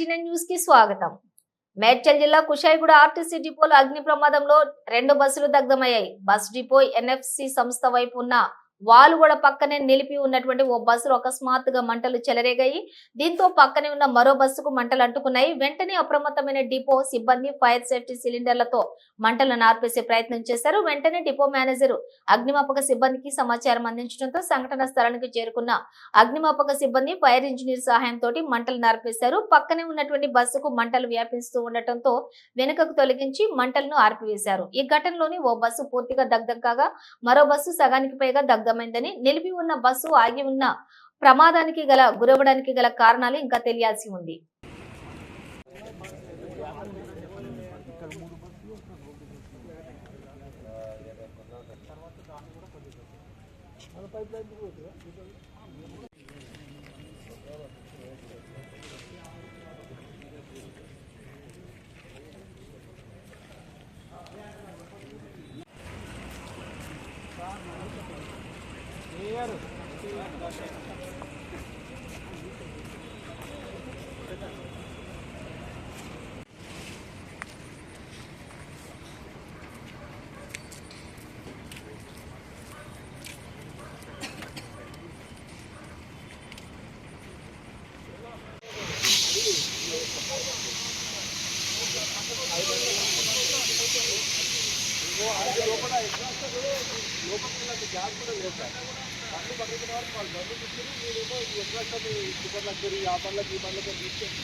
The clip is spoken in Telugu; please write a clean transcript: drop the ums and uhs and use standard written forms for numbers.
9 న్యూస్ కి స్వాగతం. మేడ్చల్ జిల్లా కుషాయిగూడ ఆర్టీసీ డిపోలో అగ్ని ప్రమాదంలో 2 బస్సులు దగ్ధమయ్యాయి. బస్ డిపో ఎన్ఎఫ్సి సంస్థ వైపు ఉన్న వాలుగూడ పక్కనే నిలిపి ఉన్నటువంటి ఓ బస్సులో అకస్మాత్తుగా మంటలు చెలరేగాయి. దీంతో పక్కనే ఉన్న మరో బస్సుకు మంటలు అంటుకున్నాయి. వెంటనే అప్రమత్తమైన డిపో సిబ్బంది ఫైర్ సేఫ్టీ సిలిండర్లతో మంటలను ఆర్పేసే ప్రయత్నం చేశారు. వెంటనే డిపో మేనేజర్ అగ్నిమాపక సిబ్బందికి సమాచారం అందించడంతో సంఘటన స్థలానికి చేరుకున్న అగ్నిమాపక సిబ్బంది ఫైర్ ఇంజనీర్ సహాయంతో మంటలను ఆర్పేశారు. పక్కనే ఉన్నటువంటి బస్సుకు మంటలు వ్యాపిస్తూ ఉండటంతో వెనుకకు తొలగించి మంటలను ఆర్పివేశారు. ఈ ఘటనలోని ఓ బస్సు పూర్తిగా దగ్ధం కాగా మరో బస్సు సగానికి పైగా దగ్ధమైందని, నిలిపి ఉన్న బస్సు ఆగి ఉన్న ప్రమాదానికి గురవడానికి గల కారణాలు ఇంకా తెలియాల్సి ఉంది. లోపల గ్యాస్ కూడా లేదు సార్. బండ్లు పక్కన వాళ్ళు బండ్లు తీసుకుని మీరేమో ఈ ఎట్లా సూపర్ లగ్జరీ ఆ బండ్లకి ఈ బండ్లకి తీసుకెళ్ళి